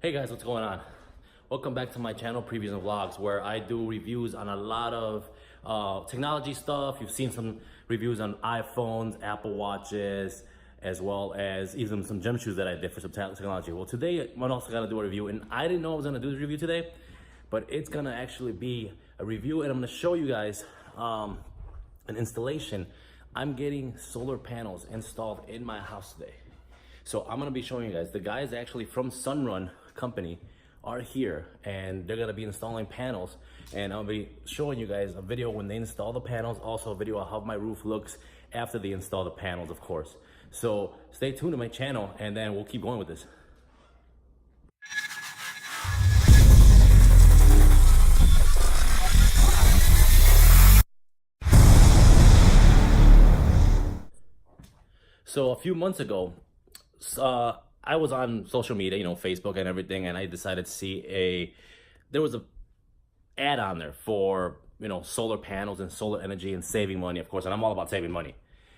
Hey guys, what's going on? Welcome back to my channel, Previews and Vlogs, where I do reviews on a lot of technology stuff. You've seen some reviews on iPhones, Apple Watches, as well as even some gym shoes that I did for some technology. Well, today I'm also gonna do a review, and I didn't know I was gonna do this review today, but it's gonna actually be a review, and I'm gonna show you guys an installation. I'm getting solar panels installed in my house today. So I'm gonna be showing you guys, the guys actually from SUNRUN company are here and they're gonna be installing panels, and I'll be showing you guys a video when they install the panels, also a video of how my roof looks after they install the panels, of course. So stay tuned to my channel and then we'll keep going with this. So a few months ago, I was on social media, Facebook and everything, and I decided to see there was a ad on there for, solar panels and solar energy and saving money, of course, and I'm all about saving money.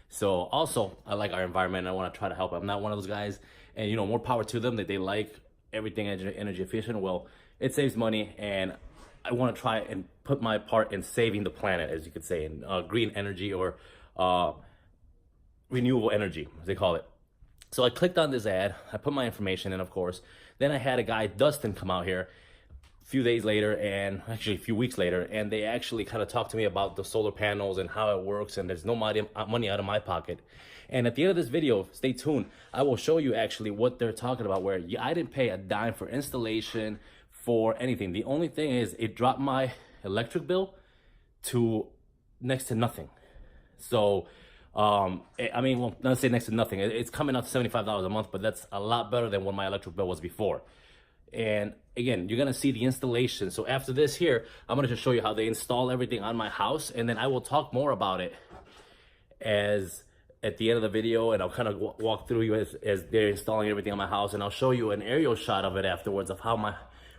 So also, I like our environment, and I want to try to help. I'm not one of those guys, and more power to them that they like everything energy efficient. Well, it saves money, and I want to try and put my part in saving the planet, as you could say, in green energy or renewable energy, as they call it. So I clicked on this ad, I put my information in, of course. Then I had a guy, Dustin, come out here a few days later, and actually a few weeks later, and they actually kind of talked to me about the solar panels and how it works, and there's no money out of my pocket. And at the end of this video, stay tuned, I will show you actually what they're talking about, where I didn't pay a dime for installation, for anything. The only thing is it dropped my electric bill to next to nothing. So I mean, well, not say next to nothing. It's coming out to $75 a month, but that's a lot better than what my electric bill was before. And again, you're gonna see the installation. So after this here, I'm gonna just show you how they install everything on my house, and then I will talk more about it as at the end of the video, and I'll kind of walk through you as they're installing everything on my house, and I'll show you an aerial shot of it afterwards of how my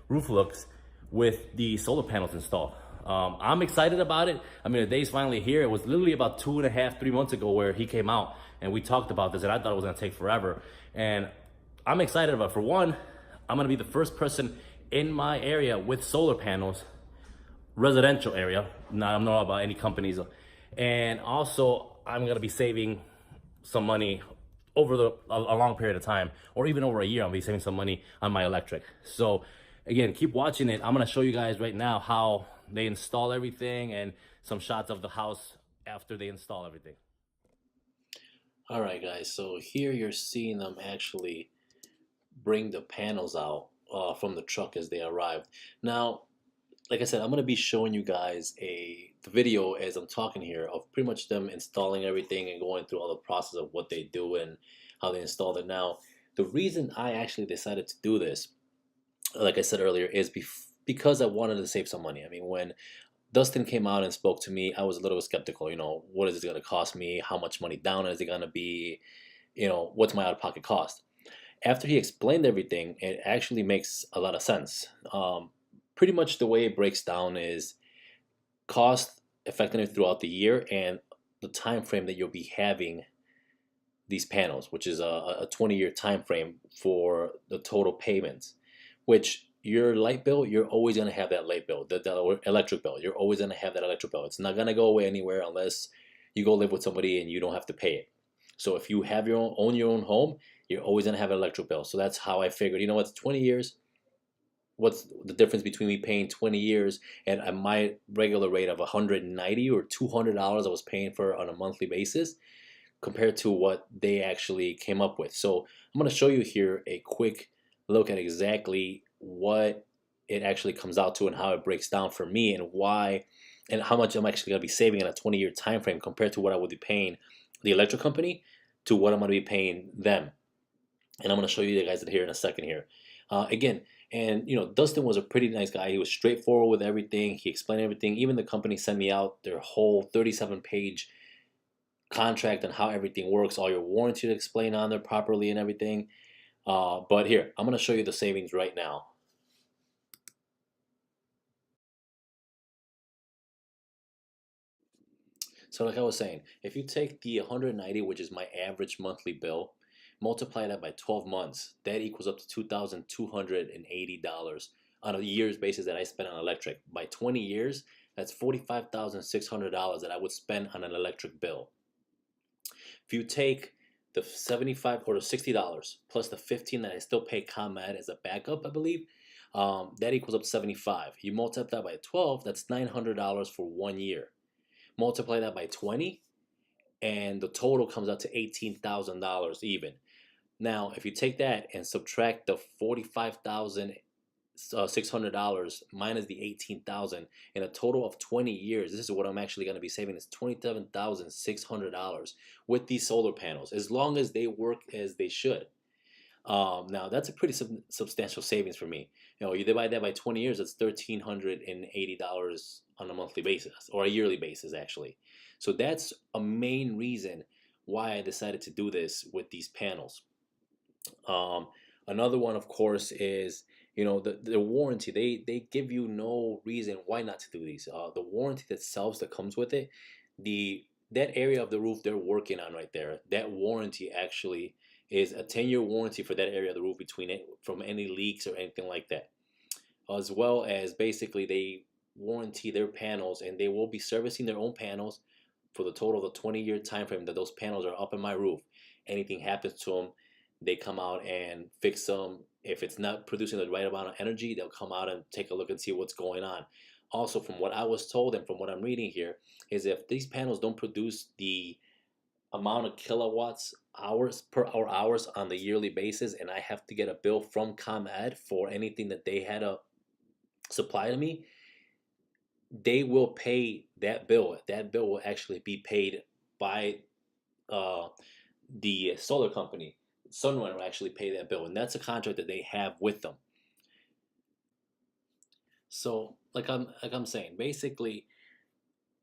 roof looks with the solar panels installed. I'm excited about it. I mean, the day's finally here. It was literally about 2.5, 3 months ago where he came out and we talked about this, and I thought it was gonna take forever. And I'm excited about it. For one, I'm gonna be the first person in my area with solar panels, residential area. Now, I'm not about any companies. And also, I'm gonna be saving some money over a long period of time, or even over a year. I'll be saving some money on my electric. So again, keep watching it. I'm gonna show you guys right now how they install everything and some shots of the house after they install everything. All right, guys, so here you're seeing them actually bring the panels out from the truck as they arrived. Now, like I said, I'm gonna be showing you guys the video as I'm talking here of pretty much them installing everything and going through all the process of what they do and how they installed it. Now, the reason I actually decided to do this, like I said earlier, is because I wanted to save some money. I mean, when Dustin came out and spoke to me, I was a little skeptical. What is it going to cost me? How much money down is it going to be? What's my out-of-pocket cost? After he explained everything, it actually makes a lot of sense. Pretty much the way it breaks down is cost, effectiveness throughout the year, and the time frame that you'll be having these panels, which is a 20-year time frame for the total payments, which your light bill, you're always going to have that light bill, the electric bill. You're always going to have that electric bill. It's not going to go away anywhere unless you go live with somebody and you don't have to pay it. So if you have own your own home, you're always going to have an electric bill. So that's how I figured, it's 20 years. What's the difference between me paying 20 years and my regular rate of $190 or $200 I was paying for on a monthly basis compared to what they actually came up with. So I'm going to show you here a quick look at exactly what it actually comes out to and how it breaks down for me and why and how much I'm actually going to be saving in a 20-year time frame compared to what I would be paying the electric company to what I'm going to be paying them. And I'm going to show you guys here in a second here. Again, and Dustin was a pretty nice guy. He was straightforward with everything. He explained everything. Even the company sent me out their whole 37-page contract and how everything works, all your warranty to explain on there properly and everything. But here, I'm going to show you the savings right now. So like I was saying, if you take the 190, which is my average monthly bill, Multiply that by 12 months. That equals up to $2,280 on a year's basis that I spend on electric. By 20 years, that's $45,600 that I would spend on an electric bill. If you take the 75 or the $60 plus the 15 that I still pay ComEd as a backup, I believe, that equals up to 75. You multiply that by 12, that's $900 for 1 year. Multiply that by 20, and the total comes out to $18,000 even. Now, if you take that and subtract the $45,600 minus the $18,000 in a total of 20 years, this is what I'm actually going to be saving is $27,600 with these solar panels, as long as they work as they should. Now that's a pretty substantial savings for me. You divide that by 20 years, that's $1,380 on a monthly basis, or a yearly basis actually. So that's a main reason why I decided to do this with these panels. Another one, of course, is the warranty. They give you no reason why not to do these. The warranty itself that comes with it, that area of the roof they're working on right there, that warranty actually is a 10-year warranty for that area of the roof between it from any leaks or anything like that. As well as basically they warranty their panels, and they will be servicing their own panels for the total of the 20-year time frame that those panels are up in my roof. Anything happens to them, they come out and fix them. If it's not producing the right amount of energy, they'll come out and take a look and see what's going on. Also, from what I was told and from what I'm reading here, is if these panels don't produce the amount of kilowatts hours per hours on the yearly basis, and I have to get a bill from ComEd for anything that they had to supply to me, they will pay that bill. That bill will actually be paid by the solar company. SUNRUN will actually pay that bill, and that's a contract that they have with them. So, like I'm saying, basically,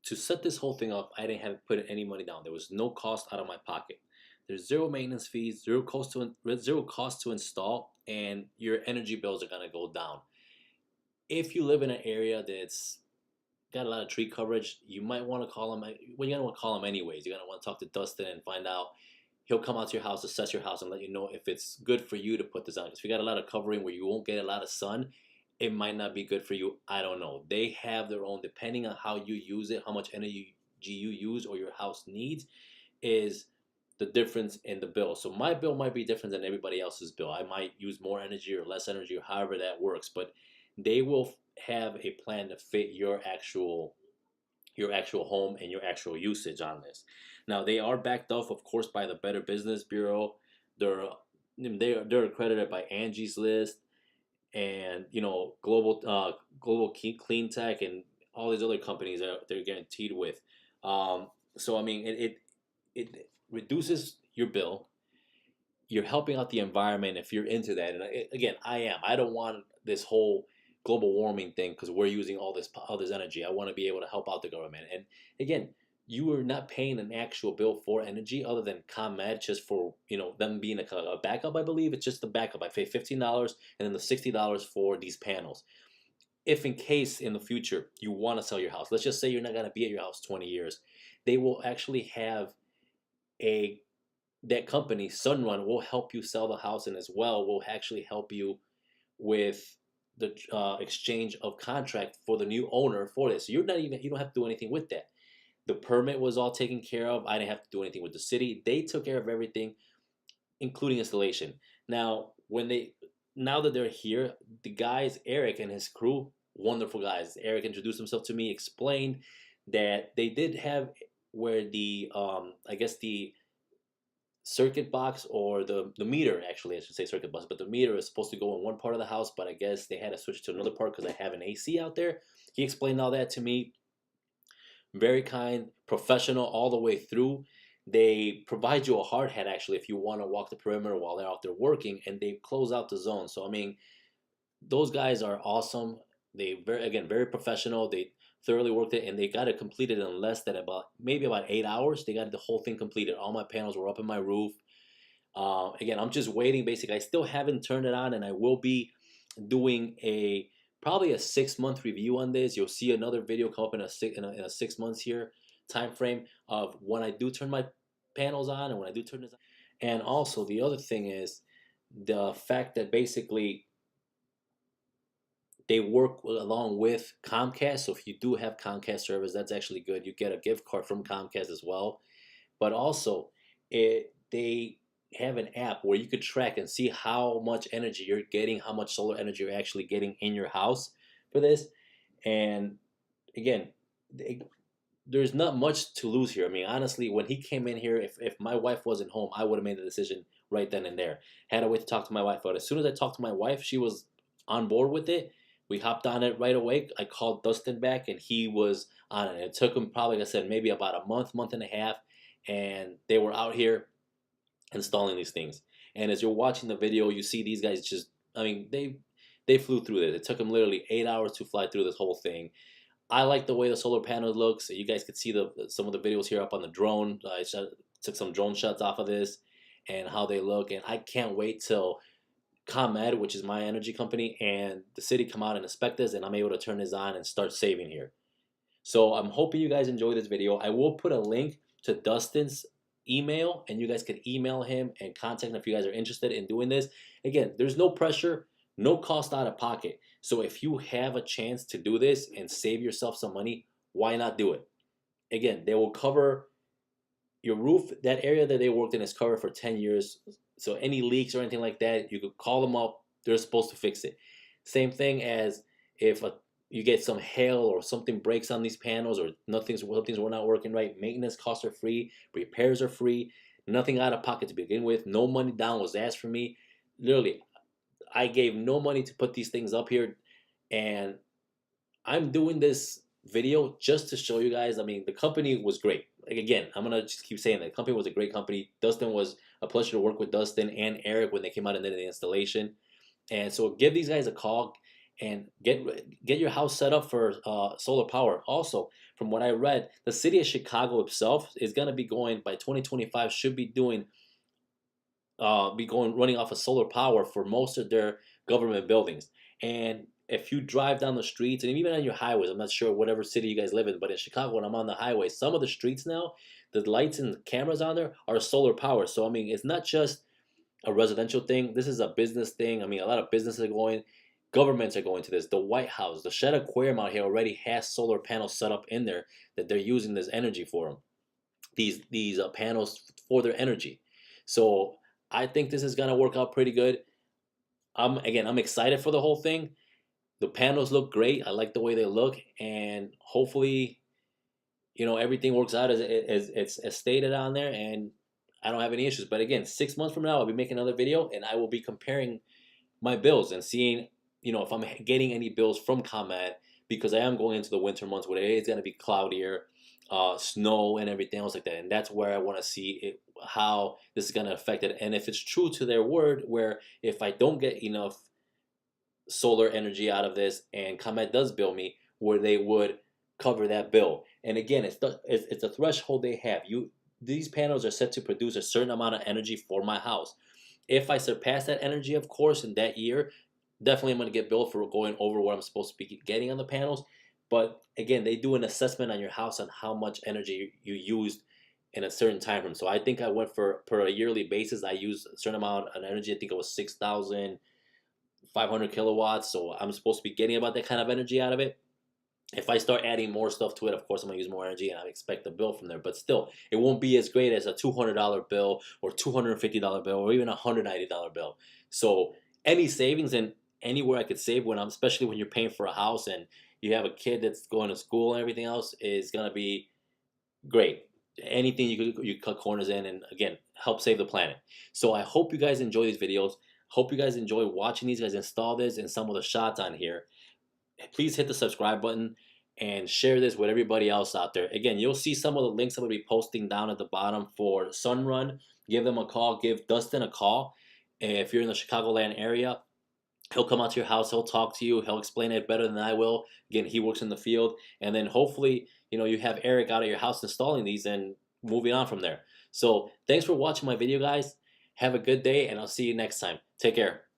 to set this whole thing up, I didn't have to put any money down. There was no cost out of my pocket. There's zero maintenance fees, zero cost to install, and your energy bills are gonna go down. If you live in an area that's got a lot of tree coverage, you might want to call him. Well, you're gonna want to call him anyways. You're gonna want to talk to Dustin and find out. He'll come out to your house, assess your house, and let you know if it's good for you to put this on. Because if you got a lot of covering where you won't get a lot of sun, it might not be good for you. I don't know. They have their own, depending on how you use it, how much energy you use or your house needs, is the difference in the bill. So my bill might be different than everybody else's bill. I might use more energy or less energy, or however that works. But they will have a plan to fit your actual home and your actual usage on this. Now they are backed up, of course, by the Better Business Bureau. They're accredited by Angie's List, and global clean tech, and all these other companies that they're guaranteed with. So I mean, it reduces your bill. You're helping out the environment if you're into that. And again, I am. I don't want this whole global warming thing because we're using all this energy. I want to be able to help out the government. And again, you are not paying an actual bill for energy other than ComEd, just for them being a backup. I believe it's just a backup. I pay $15 and then the $60 for these panels. If in case in the future you want to sell your house, let's just say you're not going to be at your house 20 years, they will actually have that company, SUNRUN, will help you sell the house, and as well will actually help you with the exchange of contract for the new owner for this. So you don't have to do anything with that. The permit was all taken care of. I didn't have to do anything with the city. They took care of everything, including installation. Now that they're here, the guys, Eric and his crew, wonderful guys. Eric introduced himself to me, explained that they did have where the I guess the circuit box, or the meter, actually I should say circuit box, but the meter is supposed to go in one part of the house, but I guess they had to switch to another part because I have an AC out there. He explained all that to me. Very kind, professional all the way through. They provide you a hard hat actually if you want to walk the perimeter while they're out there working, and they close out the zone. So I mean, those guys are awesome. They very professional. They thoroughly worked it, and they got it completed in less than about 8 hours. They got the whole thing completed. All my panels were up in my roof. Again, I'm just waiting. Basically, I still haven't turned it on, and I will be doing probably a 6-month review on this. You'll see another video come up in a 6 months here time frame of when I do turn my panels on and when I do turn this on. And also the other thing is the fact that basically they work along with Comcast. So if you do have Comcast service, that's actually good. You get a gift card from Comcast as well. But also, they have an app where you could track and see how much energy you're getting, how much solar energy you're actually getting in your house for this. And again, there's not much to lose here. I mean, honestly, when he came in here, if my wife wasn't home, I would have made the decision right then and there. Had to wait to talk to my wife. But as soon as I talked to my wife, she was on board with it. We hopped on it right away. I called Dustin back, and he was on it. It took him probably, like I said, maybe about a month, month and a half, and they were out here installing these things. And as you're watching the video, you see these guys just, I mean, they flew through it. It took them literally 8 hours to fly through this whole thing. I like the way the solar panel looks. You guys could see some of the videos here up on the drone. I took some drone shots off of this and how they look. And I can't wait till ComEd, which is my energy company, and the city come out and inspect this, and I'm able to turn this on and start saving here. So I'm hoping you guys enjoy this video. I will put a link to Dustin's email, and you guys can email him and contact him if you guys are interested in doing this. Again, there's no pressure, no cost out of pocket. So if you have a chance to do this and save yourself some money, why not do it? Again, they will cover your roof. That area that they worked in is covered for 10 years. So any leaks or anything like that, you could call them up. They're supposed to fix it. Same thing as if you get some hail or something breaks on these panels, or something's were not working right. Maintenance costs are free. Repairs are free. Nothing out of pocket to begin with. No money down was asked for me. Literally, I gave no money to put these things up here, and I'm doing this video just to show you guys. I mean, the company was great. Like, again, I'm gonna just keep saying that the company was a great company. Dustin was a pleasure to work with. Dustin and Eric when they came out and did the installation. And so give these guys a call and get your house set up for solar power. Also, from what I read, the city of Chicago itself is gonna be going by 2025. Should be doing running off of solar power for most of their government buildings. And if you drive down the streets, and even on your highways, I'm not sure whatever city you guys live in, but in Chicago, when I'm on the highway, some of the streets now, the lights and cameras on there are solar power. So I mean, it's not just a residential thing. This is a business thing. I mean, a lot of businesses are going, governments are going to this. The White House, the Shedd Aquarium out here already has solar panels set up in there that they're using this energy for them. These panels for their energy. So I think this is gonna work out pretty good. I'm excited for the whole thing. The panels look great. I like the way they look, and hopefully, everything works out as it's stated on there, and I don't have any issues. But again, 6 months from now, I'll be making another video, and I will be comparing my bills and seeing, if I'm getting any bills from ComEd, because I am going into the winter months where it is gonna be cloudier, snow and everything else like that, and that's where I want to see it, how this is going to affect it. And if it's true to their word, where if I don't get enough solar energy out of this and ComEd does bill me, where they would cover that bill. And again, it's a threshold they have. These panels are set to produce a certain amount of energy for my house. If I surpass that energy, of course, in that year, definitely I'm going to get billed for going over what I'm supposed to be getting on the panels. But again, they do an assessment on your house on how much energy you used in a certain time frame. So I think I went per a yearly basis. I used a certain amount of energy. I think it was 6,500 kilowatts. So I'm supposed to be getting about that kind of energy out of it. If I start adding more stuff to it, of course I'm gonna use more energy, and I expect a bill from there. But still, it won't be as great as a $200 bill or $250 bill or even a $190 bill. So any savings and anywhere I could save especially when you're paying for a house and you have a kid that's going to school and everything else, is gonna be great. Anything you cut corners in, and again, help save the planet. So I hope you guys enjoy these videos. Hope you guys enjoy watching these guys install this and some of the shots on here. Please hit the subscribe button and share this with everybody else out there. Again, you'll see some of the links I'm going to be posting down at the bottom for SUNRUN. Give them a call. Give Dustin a call. If you're in the Chicagoland area, he'll come out to your house. He'll talk to you. He'll explain it better than I will. Again, he works in the field. And then hopefully, you have Eric out at your house installing these and moving on from there. So thanks for watching my video, guys. Have a good day, and I'll see you next time. Take care.